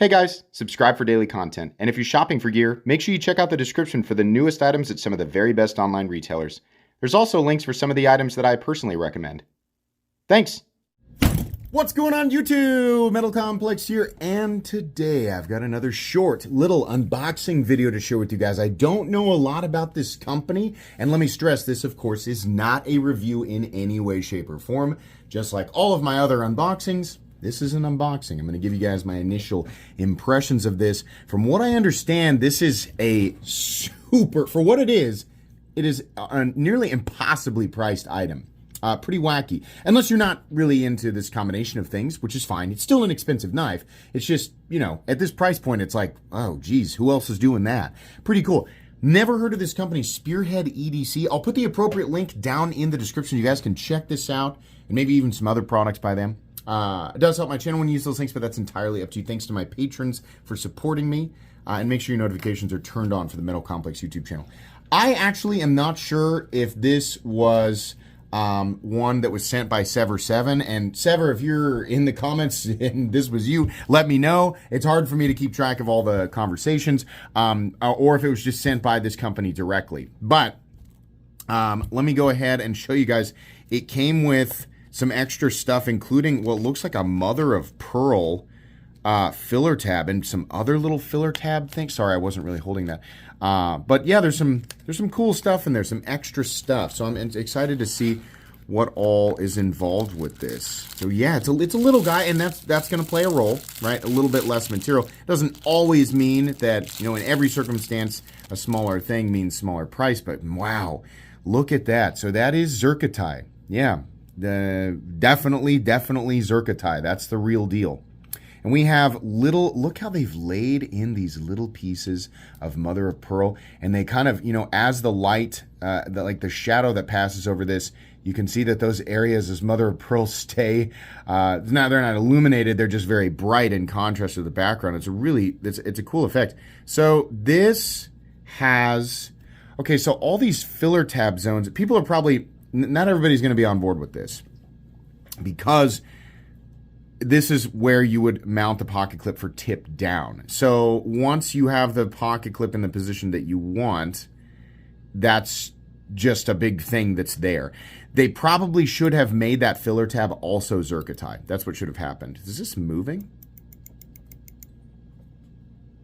Hey guys, subscribe for daily content, and if you're shopping for gear, make sure you check out the description for the newest items at some of the very best online retailers. There's also links for some of the items that I personally recommend. Thanks! What's going on YouTube? Metal Complex here, and today I've got another short little unboxing video to share with you guys. I don't know a lot about this company, and let me stress, this of course is not a review in any way, shape, or form. Just like all of my other unboxings, this is an unboxing. I'm going to give you guys my initial impressions of this. From what I understand, this is a super, for what it is a nearly impossibly priced item. Pretty wacky. Unless you're not really into this combination of things, which is fine. It's still an expensive knife. It's just, you know, at this price point, it's like, oh, geez, who else is doing that? Pretty cool. Never heard of this company, Spearhead EDC. I'll put the appropriate link down in the description. You guys can check this out, and maybe even some other products by them. It does help my channel when you use those links, but that's entirely up to you. Thanks to my patrons for supporting me, and make sure your notifications are turned on for the Metal Complex YouTube channel. I actually am not sure if this was one that was sent by Sever7, and Sever, if you're in the comments and this was you, let me know. It's hard for me to keep track of all the conversations, or if it was just sent by this company directly. But let me go ahead and show you guys. It came with some extra stuff, including what looks like a mother of pearl filler tab and some other little filler tab things. Sorry, I wasn't really holding that. But yeah, there's some cool stuff in there, some extra stuff. So I'm excited to see what all is involved with this. So yeah, it's a little guy, and that's going to play a role, right? A little bit less material doesn't always mean that, you know, in every circumstance a smaller thing means smaller price. But wow, look at that. So that is zircotai. Yeah. Definitely zircotai. That's the real deal. And we have look how they've laid in these little pieces of mother of pearl, and they kind of, you know, as the light, like the shadow that passes over this, you can see that those areas as mother of pearl stay, now they're not illuminated, they're just very bright in contrast to the background. It's a cool effect. So this has, okay, so all these filler tab zones, people are probably, not everybody's going to be on board with this, because this is where you would mount the pocket clip for tip down. So once you have the pocket clip in the position that you want, that's just a big thing that's there. They probably should have made that filler tab also zircotai. That's what should have happened. Is this moving?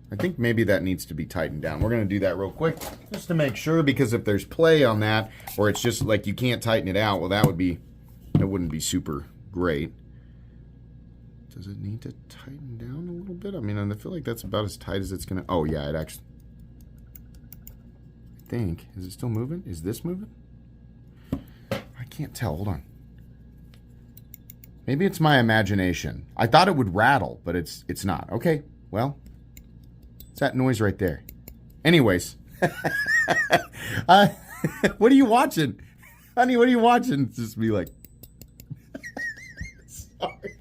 I think maybe that needs to be tightened down. We're going to do that real quick just to make sure, because if there's play on that, or it's just like you can't tighten it out, well, that wouldn't be super great. Does it need to tighten down a little bit? I mean, I feel like that's about as tight as it's going to... Oh, yeah, it actually... I think... Is it still moving? Is this moving? I can't tell. Hold on. Maybe it's my imagination. I thought it would rattle, but it's not. Okay, well... It's that noise right there. Anyways. What are you watching? Honey, what are you watching? It's just me like... Sorry.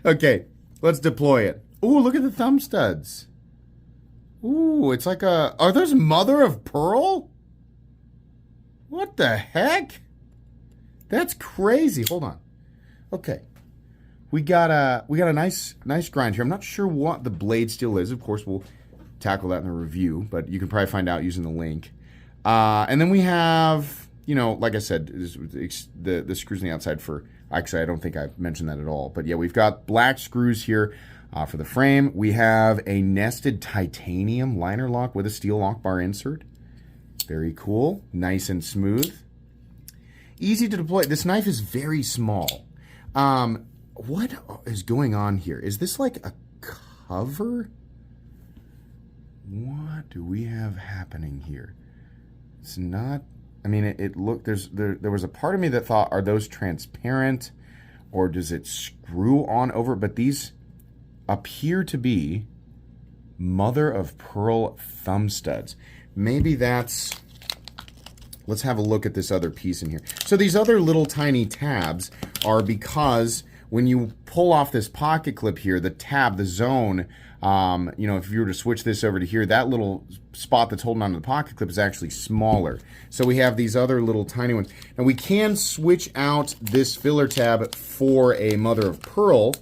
Okay, let's deploy it. Ooh, look at the thumb studs. Ooh, it's like a... Are those mother of pearl? What the heck? That's crazy. Hold on. Okay. We got a nice grind here. I'm not sure what the blade steel is. Of course, we'll tackle that in the review, but you can probably find out using the link. And then we have, you know, like I said, the screws on the outside for... Actually, I don't think I mentioned that at all. But yeah, we've got black screws here for the frame. We have a nested titanium liner lock with a steel lock bar insert. Very cool. Nice and smooth. Easy to deploy. This knife is very small. What is going on here? Is this like a cover? What do we have happening here? It's not... I mean, it looked... There was a part of me that thought, are those transparent? Or does it screw on over? But these appear to be mother of pearl thumb studs. Maybe that's... Let's have a look at this other piece in here. So these other little tiny tabs are because... When you pull off this pocket clip here, the tab, the zone, you know, if you were to switch this over to here, that little spot that's holding onto the pocket clip is actually smaller. So we have these other little tiny ones. Now we can switch out this filler tab for a mother of pearl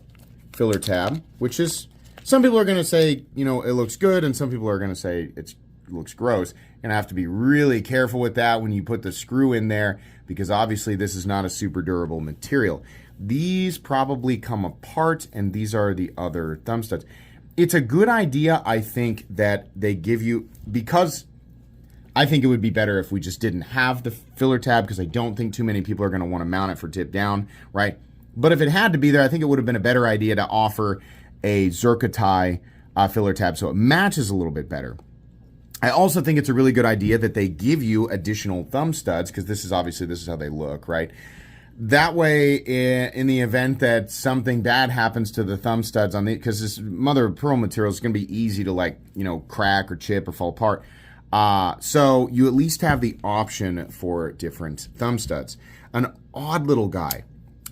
filler tab, which is Some people are going to say, you know, it looks good, and some people are going to say it looks gross. You're going to have to be really careful with that when you put the screw in there, because obviously this is not a super durable material. These probably come apart, and these are the other thumb studs. It's a good idea, I think, that they give you, because I think it would be better if we just didn't have the filler tab, because I don't think too many people are going to want to mount it for tip down, right? But if it had to be there, I think it would have been a better idea to offer a Zircotai filler tab so it matches a little bit better. I also think it's a really good idea that they give you additional thumb studs, because this is how they look, right? That way, in the event that something bad happens to the thumb studs on the, because this mother of pearl material is going to be easy to, like, you know, crack or chip or fall apart. So you at least have the option for different thumb studs. An odd little guy.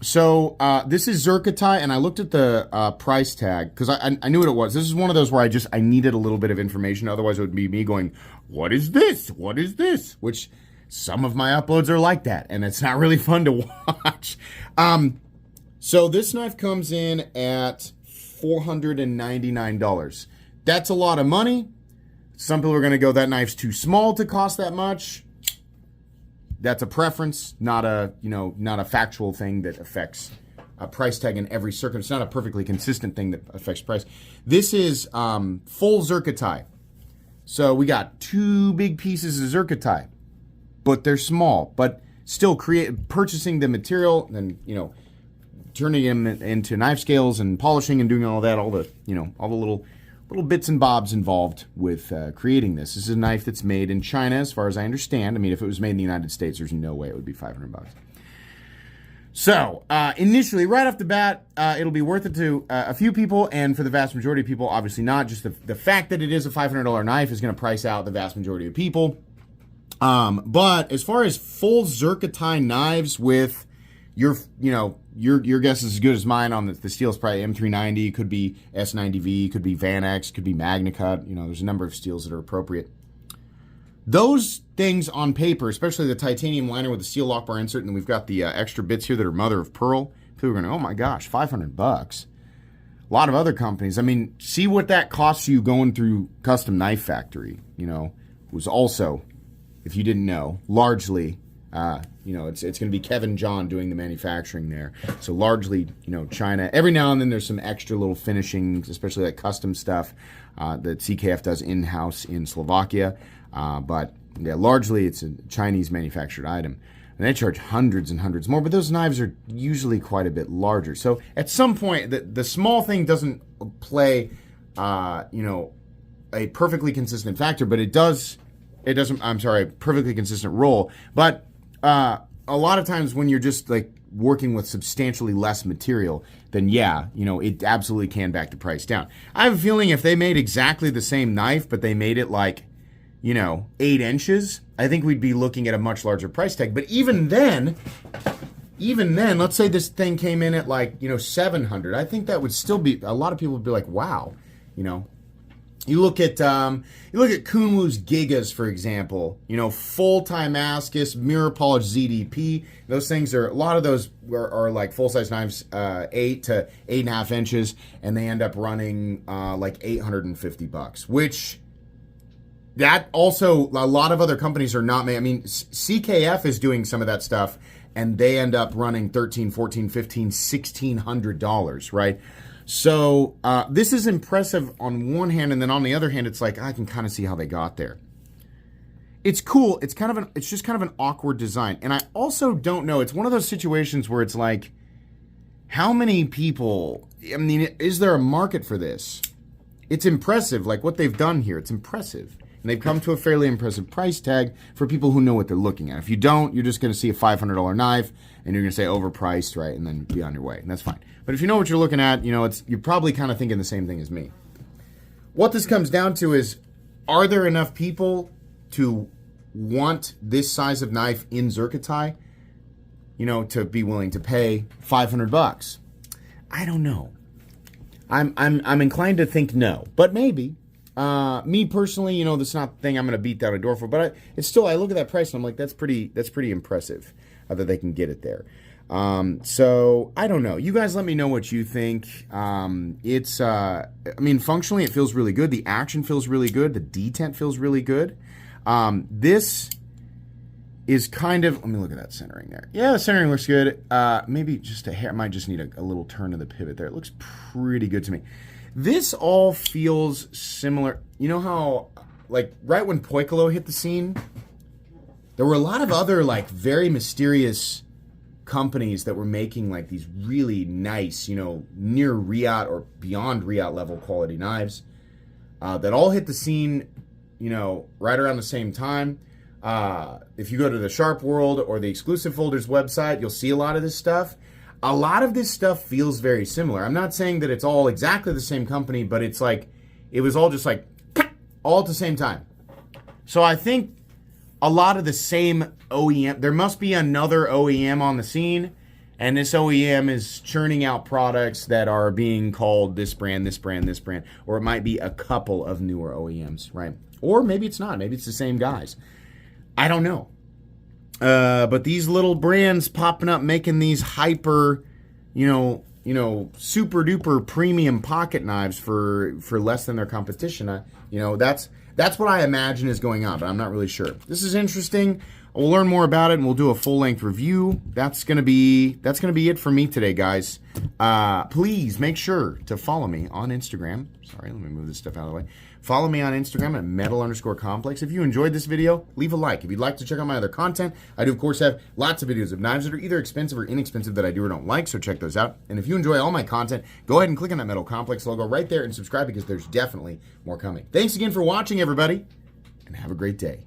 So this is Zircotai, and I looked at the price tag because I knew what it was. This is one of those where I needed a little bit of information. Otherwise, it would be me going, "What is this? What is this?" Which some of my uploads are like that, and it's not really fun to watch. So this knife comes in at $499. That's a lot of money. Some people are going to go, that knife's too small to cost that much. That's a preference, not a factual thing that affects a price tag in every circumstance. It's not a perfectly consistent thing that affects price. This is full Zircotai. So we got 2 big pieces of Zircotai, but they're small. But still, purchasing the material and, you know, turning them into knife scales and polishing and doing all that, all the little bits and bobs involved with creating this. This is a knife that's made in China, as far as I understand. I mean, if it was made in the United States, there's no way it would be $500. So, initially, right off the bat, it'll be worth it to a few people, and for the vast majority of people, obviously not. Just the fact that it is a $500 knife is going to price out the vast majority of people. But as far as full Zircotai knives with your guess is as good as mine on the steel. Is probably M390, could be S90V, could be Vanex, could be MagnaCut. You know, there's a number of steels that are appropriate. Those things on paper, especially the titanium liner with the steel lock bar insert, and we've got the extra bits here that are mother of pearl. People are going, oh my gosh, $500. A lot of other companies. I mean, see what that costs you going through Custom Knife Factory. You know, was also, if you didn't know, largely. It's going to be Kevin John doing the manufacturing there. So largely, China. Every now and then there's some extra little finishings, especially like custom stuff that CKF does in-house in Slovakia. But yeah, largely it's a Chinese manufactured item. And they charge hundreds and hundreds more, but those knives are usually quite a bit larger. So at some point, the small thing doesn't play, a perfectly consistent factor, but it doesn't, perfectly consistent role. But a lot of times when you're just like working with substantially less material, then yeah, it absolutely can back the price down. I have a feeling if they made exactly the same knife, but they made it like, 8 inches, I think we'd be looking at a much larger price tag. But even then, let's say this thing came in at like, $700. I think that would still be, a lot of people would be like, wow, You look at Kunwu's Gigas, for example. Full Damascus mirror polished ZDP. Those things a lot of those are like full size knives, 8 to 8.5 inches, and they end up running like $850, which that also a lot of other companies are not. I mean, CKF is doing some of that stuff, and they end up running $1,300, $1,400, $1,500, $1,600, right? So this is impressive on one hand, and then on the other hand, it's like I can kind of see how they got there. It's cool. It's just kind of an awkward design, and I also don't know. It's one of those situations where it's like, how many people? I mean, is there a market for this? It's impressive, like what they've done here. It's impressive, and they've come to a fairly impressive price tag for people who know what they're looking at. If you don't, you're just going to see a $500 knife, and you're going to say overpriced, right, and then be on your way, and that's fine. But if you know what you're looking at, you're probably kind of thinking the same thing as me. What this comes down to is, are there enough people to want this size of knife in Zircotai, to be willing to pay $500? I don't know. I'm inclined to think no, but maybe. Me personally, that's not the thing I'm going to beat down a door for. But I look at that price and I'm like, that's pretty impressive that they can get it there. So I don't know. You guys let me know what you think. I mean, functionally it feels really good. The action feels really good. The detent feels really good. This is kind of, let me look at that centering there. Yeah, the centering looks good. Maybe just a hair, might just need a little turn of the pivot there. It looks pretty good to me. This all feels similar. You know how, like, right when Poicolo hit the scene, there were a lot of other, like, very mysterious companies that were making, like, these really nice, you know, near Riot or beyond Riot level quality knives that all hit the scene, you know, right around the same time. If you go to the Sharp World or the Exclusive Folders website, you'll see a lot of this stuff. A lot of this stuff feels very similar. I'm not saying that it's all exactly the same company, but it's like, it was all just like, all at the same time. So I think a lot of the same OEM, there must be another OEM on the scene, and this OEM is churning out products that are being called this brand, this brand, this brand, or it might be a couple of newer OEMs, right? Or maybe it's not. Maybe it's the same guys. I don't know. But these little brands popping up making these hyper, you know, super duper premium pocket knives for less than their competition. You know, that's what I imagine is going on, but I'm not really sure. This is interesting. We'll learn more about it and we'll do a full-length review. That's gonna be it for me today, guys. Please make sure to follow me on Instagram. Sorry, let me move this stuff out of the way. Follow me on Instagram at metal_complex. If you enjoyed this video, leave a like. If you'd like to check out my other content, I do, of course, have lots of videos of knives that are either expensive or inexpensive that I do or don't like, so check those out. And if you enjoy all my content, go ahead and click on that Metal Complex logo right there and subscribe because there's definitely more coming. Thanks again for watching, everybody, and have a great day.